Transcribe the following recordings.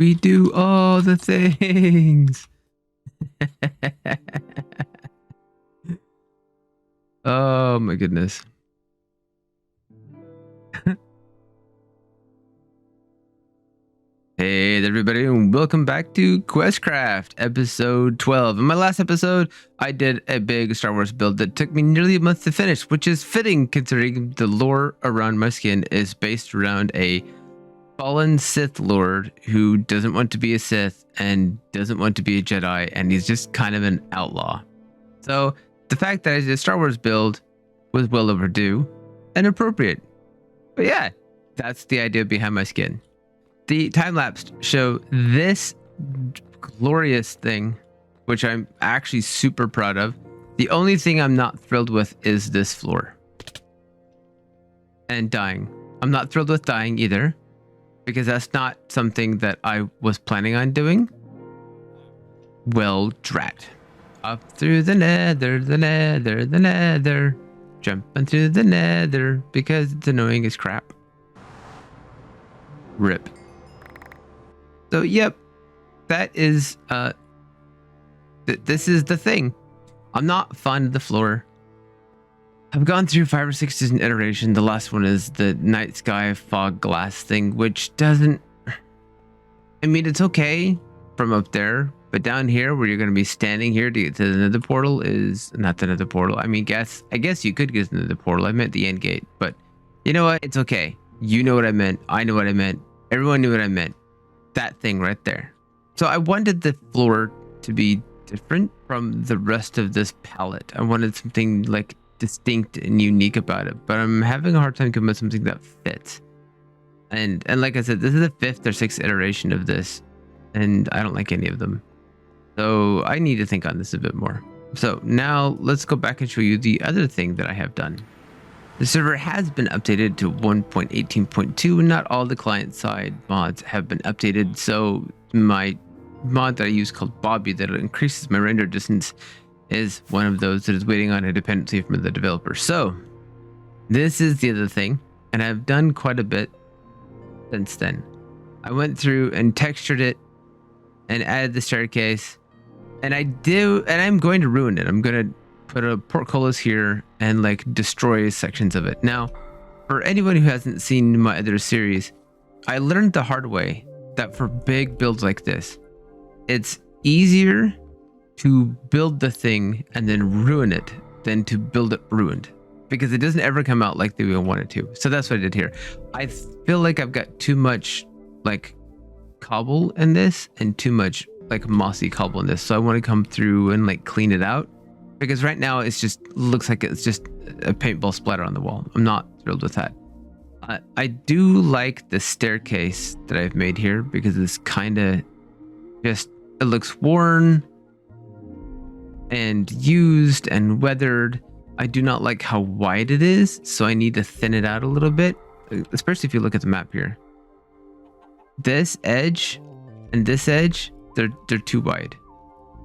We do all the things. Oh my goodness. Hey there, everybody, and welcome back to Questcraft, episode 12. In my last episode, I did a big Star Wars build that took me nearly a month to finish, which is fitting considering the lore around my skin is based around a fallen Sith Lord who doesn't want to be a Sith and doesn't want to be a Jedi, and he's just kind of an outlaw. So the fact that I did a Star Wars build was well overdue and appropriate. But yeah, that's the idea behind my skin. The time-lapse show this glorious thing, which I'm actually super proud of. The only thing I'm not thrilled with is this floor. And dying. I'm not thrilled with dying either, because that's not something that I was planning on doing. Well, drat. Up through the nether, the nether, the nether. Jumping through the nether, because it's annoying as crap. Rip. So, yep, that is, this is the thing. I'm not fond of the floor. I've gone through 5 or 6 different iterations. The last one is the night sky fog glass thing, which doesn't, I mean, it's okay from up there, but down here where you're going to be standing here to get to the nether portal is not the nether portal. I mean, I guess you could get to the nether portal. I meant the end gate, but you know what? It's okay. You know what I meant. I know what I meant. Everyone knew what I meant. That thing right there. So I wanted the floor to be different from the rest of this palette. I wanted something like distinct and unique about it, but I'm having a hard time coming up with something that fits. And like I said, this is the 5th or 6th iteration of this, and I don't like any of them. So I need to think on this a bit more. So now let's go back and show you the other thing that I have done. The server has been updated to 1.18.2, and not all the client-side mods have been updated. So my mod that I use called Bobby that increases my render distance is one of those that is waiting on a dependency from the developer. So this is the other thing, and I've done quite a bit since then. I went through and textured it and added the staircase, and I'm going to ruin it. I'm going to put a portcullis here and like destroy sections of it. Now, for anyone who hasn't seen my other series, I learned the hard way that for big builds like this, it's easier to build the thing and then ruin it than to build it ruined, because it doesn't ever come out like they want it to. So that's what I did here. I feel like I've got too much like cobble in this and too much like mossy cobble in this. So I want to come through and like clean it out, because right now it's just looks like it's just a paintball splatter on the wall. I'm not thrilled with that. I do like the staircase that I've made here, because it's kind of just, it looks worn and used and weathered. I do not like how wide it is, so I need to thin it out a little bit, especially if you look at the map here. This edge and this edge, they're too wide,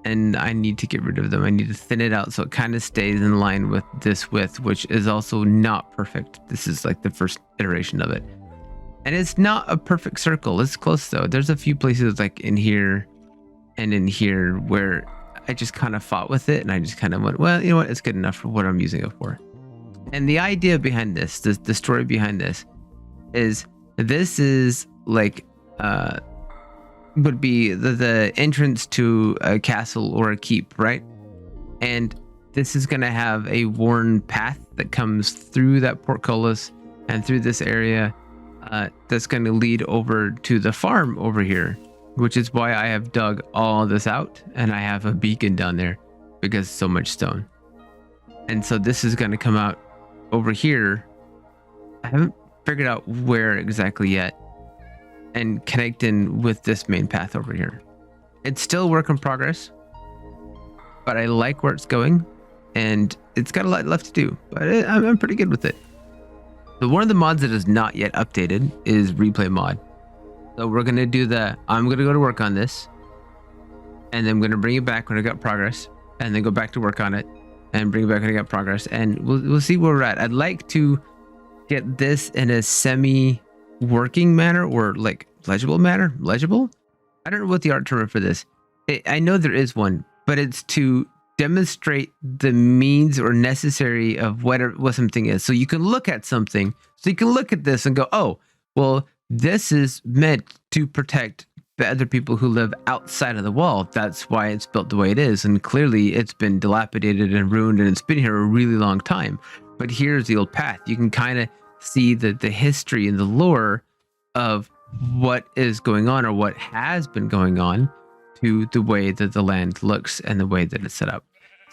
and I need to get rid of them. I need to thin it out so it kind of stays in line with this width, which is also not perfect. This is like the first iteration of it, and it's not a perfect circle. It's close though. There's a few places like in here and in here where I just kind of fought with it, and I just kind of went, well, you know what, it's good enough for what I'm using it for. And the idea behind this, the story behind this is like would be the entrance to a castle or a keep, right? And this is going to have a worn path that comes through that portcullis and through this area that's going to lead over to the farm over here, which is why I have dug all this out, and I have a beacon down there because so much stone. And so this is going to come out over here. I haven't figured out where exactly yet, and connect in with this main path over here. It's still a work in progress, but I like where it's going, and it's got a lot left to do, but I'm pretty good with it. So one of the mods that is not yet updated is replay mod. So we're going to do I'm going to go to work on this, and then I'm going to bring it back when I got progress, and then go back to work on it and bring it back when I got progress, and we'll see where we're at. I'd like to get this in a semi working manner, or like legible manner, I don't know what the art term for this. I know there is one, but it's to demonstrate the means or necessary of what something is. So you can look at something. So you can look at this and go, oh, well, this is meant to protect the other people who live outside of the wall. That's why it's built the way it is. And clearly it's been dilapidated and ruined, and it's been here a really long time. But here's the old path. You can kind of see the history and the lore of what is going on or what has been going on to the way that the land looks and the way that it's set up.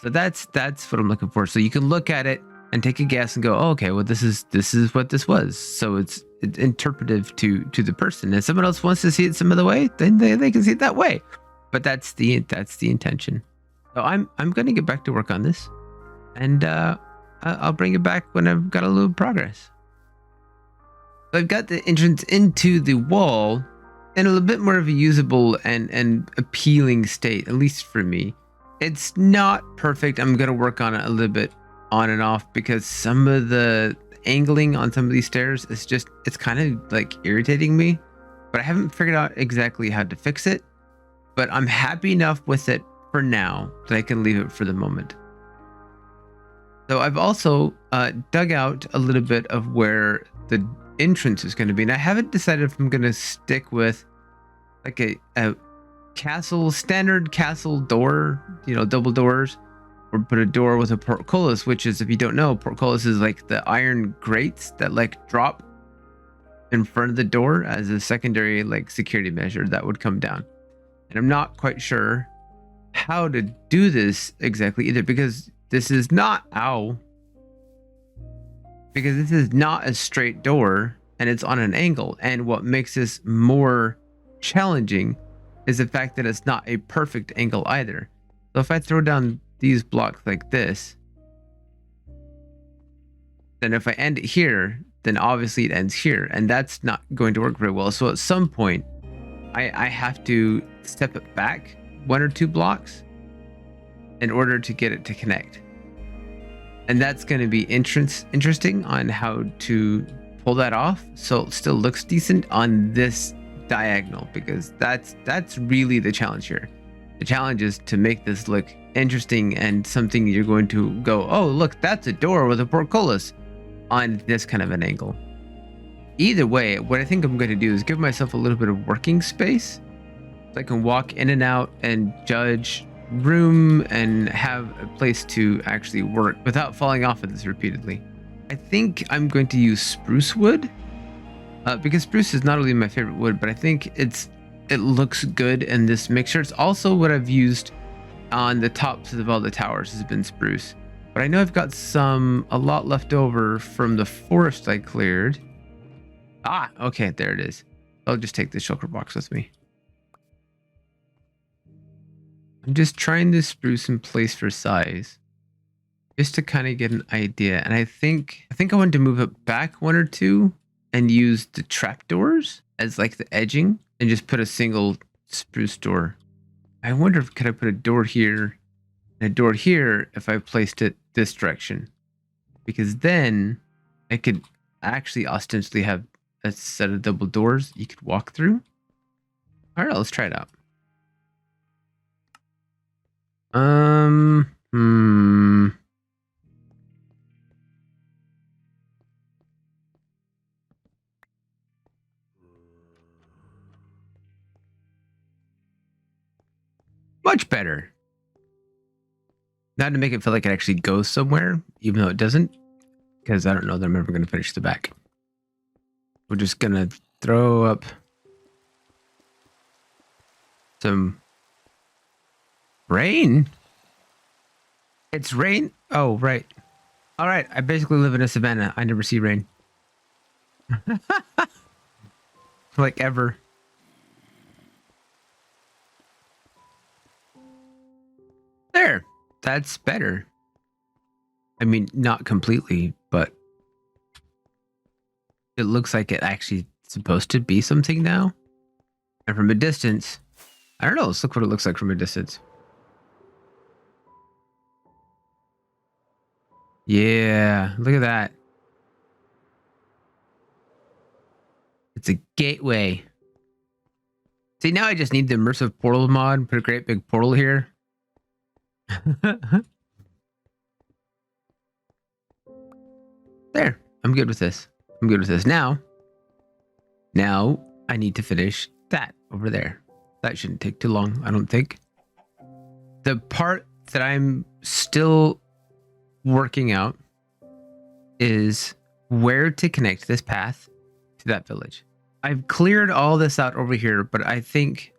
So that's what I'm looking for. So you can look at it and take a guess and go, oh, okay, well, this is what this was. So it's interpretive to the person. If someone else wants to see it some other way, then they can see it that way. But that's the intention. So I'm going to get back to work on this, and I'll bring it back when I've got a little progress. So I've got the entrance into the wall in a little bit more of a usable and appealing state, at least for me. It's not perfect. I'm going to work on it a little bit on and off because some of the angling on some of these stairs is just, it's kind of like irritating me, but I haven't figured out exactly how to fix it. But I'm happy enough with it for now that I can leave it for the moment. So I've also dug out a little bit of where the entrance is going to be, and I haven't decided if I'm going to stick with like a castle, standard castle door, double doors, or put a door with a portcullis, which is, if you don't know, portcullis is like the iron grates that like drop in front of the door as a secondary like security measure that would come down. And I'm not quite sure how to do this exactly either, because this is not because this is not a straight door and it's on an angle. And what makes this more challenging is the fact that it's not a perfect angle either. So if I throw down these blocks like this, then if I end it here, then obviously it ends here, and that's not going to work very well. So at some point I have to step it back 1 or 2 blocks in order to get it to connect. And that's going to be interesting on how to pull that off so it still looks decent on this diagonal, because that's really the challenge here. The challenge is to make this look interesting and something you're going to go, oh, look, that's a door with a portcullis on this kind of an angle. Either way, what I think I'm going to do is give myself a little bit of working space so I can walk in and out and judge room and have a place to actually work without falling off of this repeatedly. I think I'm going to use spruce wood because spruce is not only my favorite wood, but I think it looks good in this mixture. It's also what I've used on the tops of all the towers has been spruce, but I know I've got a lot left over from the forest I cleared. Okay, there it is. I'll just take the shulker box with me. I'm just trying to spruce in place for size, just to kind of get an idea. And I think I want to move it back 1 or 2 and use the trapdoors as like the edging and just put a single spruce door. I wonder if could I put a door here and a door here if I placed it this direction, because then I could actually ostensibly have a set of double doors you could walk through. All right, let's try it out. Much better. Not to make it feel like it actually goes somewhere, even though it doesn't, because I don't know that I'm ever going to finish the back. We're just going to throw up some rain. It's rain. Oh, right. All right. I basically live in a savannah. I never see rain. Like ever. There. That's better. I mean, not completely, but it looks like it actually supposed to be something now. And from a distance, I don't know. Let's look what it looks like from a distance. Yeah, look at that. It's a gateway See, now I just need the immersive portal mod, put a great big portal here. There, I'm good with this. I'm good with this. Now I need to finish that over there. That shouldn't take too long, I don't think. The part that I'm still working out is where to connect this path to that village. I've cleared all this out over here, but I think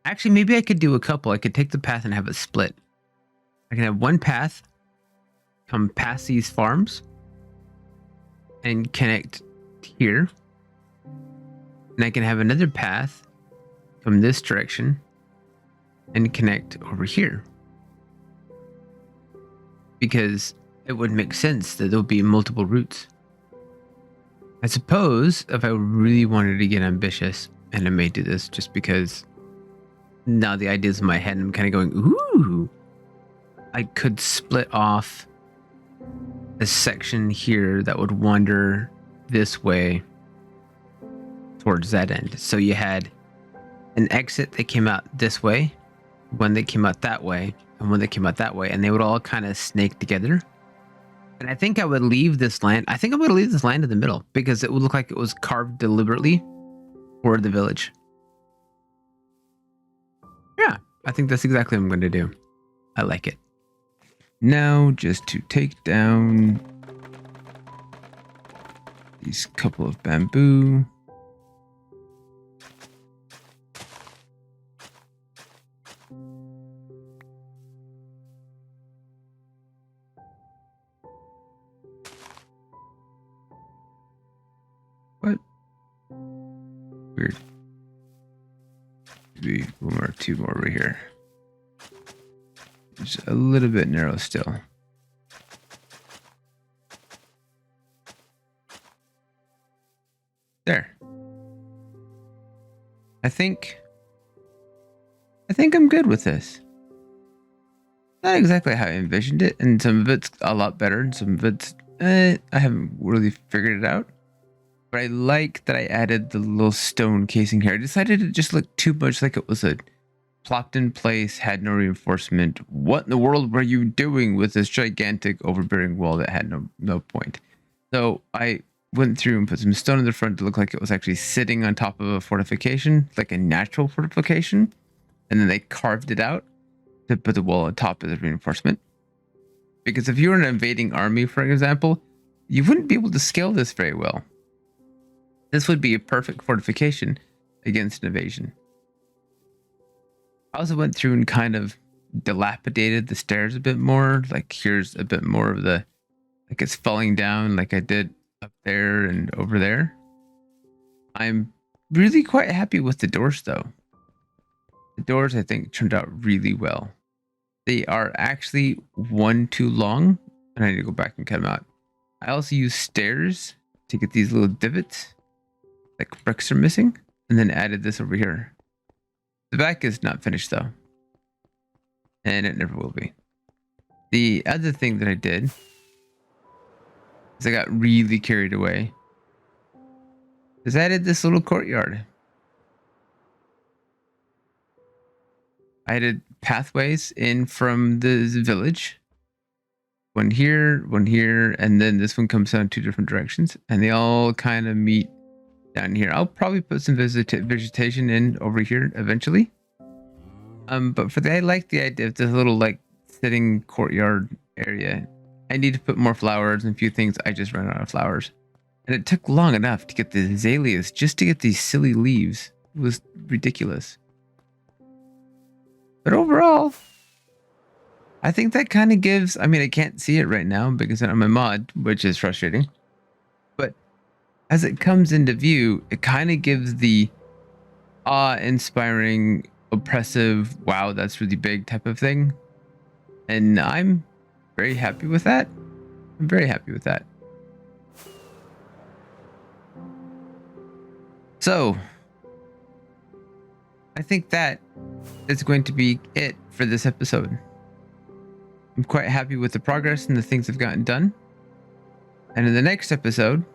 actually maybe I could do a couple. I could take the path and have it split. I can have one path come past these farms and connect here. And I can have another path come this direction and connect over here. Because it would make sense that there'll be multiple routes. I suppose if I really wanted to get ambitious, and I may do this just because now the ideas in my head, I'm kind of going, ooh, I could split off a section here that would wander this way towards that end. So you had an exit that came out this way, one that came out that way, and one that came out that way, and they would all kind of snake together. And I think I would leave this land. I think I'm going to leave this land in the middle because it would look like it was carved deliberately for the village. Yeah, I think that's exactly what I'm going to do. I like it. Now, just to take down these couple of bamboo. What? Weird. Maybe one or two more over here. It's a little bit narrow still. There. I think I'm good with this. Not exactly how I envisioned it, and some of it's a lot better, and some of it's I haven't really figured it out. But I like that I added the little stone casing here. I decided it just looked too much like it was a plopped in place, had no reinforcement. What in the world were you doing with this gigantic overbearing wall that had no point? So I went through and put some stone in the front to look like it was actually sitting on top of a fortification, like a natural fortification. And then they carved it out to put the wall on top as a reinforcement. Because if you were an invading army, for example, you wouldn't be able to scale this very well. This would be a perfect fortification against an invasion. I also went through and kind of dilapidated the stairs a bit more. Like here's a bit more of the, like it's falling down like I did up there and over there. I'm really quite happy with the doors though. The doors I think turned out really well. They are actually one too long and I need to go back and cut them out. I also use stairs to get these little divots. Like bricks are missing, and then added this over here. The back is not finished though, and it never will be. The other thing that I did is I got really carried away. Is I added this little courtyard. I added pathways in from the village. One here, and then this one comes down two different directions, and they all kind of meet down here. I'll probably put some vegetation in over here eventually. But for I like the idea of this little like sitting courtyard area. I need to put more flowers and a few things. I just ran out of flowers. And it took long enough to get the azaleas just to get these silly leaves. It was ridiculous. But overall, I think that kind of gives, I mean, I can't see it right now because I'm a mod, which is frustrating. But as it comes into view, it kind of gives the awe-inspiring, oppressive, wow, that's really big type of thing. And I'm very happy with that. I'm very happy with that. So, I think that is going to be it for this episode. I'm quite happy with the progress and the things I've gotten done. And in the next episode,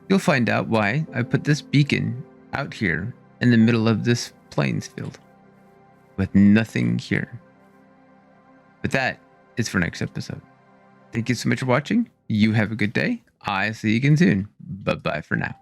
You'll find out why I put this beacon out here in the middle of this plains field with nothing here. But that is for next episode. Thank you so much for watching. You have a good day. I'll see you again soon. Bye-bye for now.